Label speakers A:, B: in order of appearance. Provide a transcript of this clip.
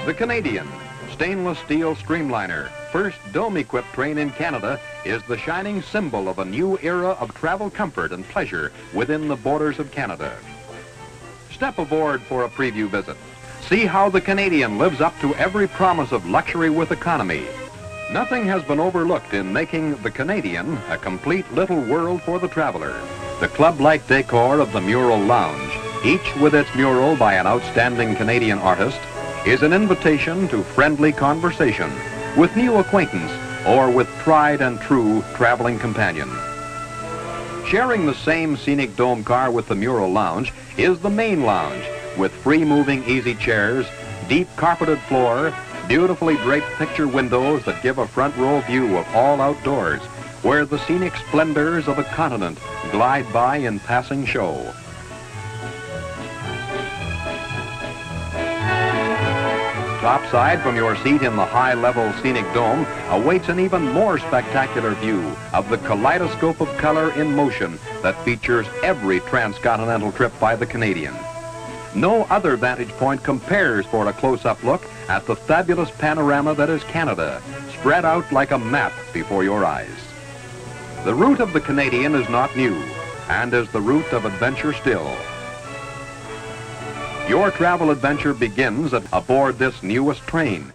A: The Canadian stainless steel streamliner, first dome-equipped train in Canada, is the shining symbol of a new era of travel comfort and pleasure within the borders of Canada. Step aboard for a preview visit. See how the Canadian lives up to every promise of luxury with economy. Nothing has been overlooked in making the Canadian a complete little world for the traveler. The club-like decor of the Mural Lounge, each with its mural by an outstanding Canadian artist, is an invitation to friendly conversation with new acquaintance or with tried and true traveling companion. Sharing the same scenic dome car with the Mural Lounge is the main lounge with free-moving easy chairs, deep carpeted floor, beautifully draped picture windows that give a front row view of all outdoors, where the scenic splendors of a continent glide by in passing show. Topside from your seat in the high-level scenic dome awaits an even more spectacular view of the kaleidoscope of color in motion that features every transcontinental trip by the Canadian. No other vantage point compares for a close-up look at the fabulous panorama that is Canada, spread out like a map before your eyes. The route of the Canadian is not new, and is the route of adventure still. Your travel adventure begins aboard this newest train.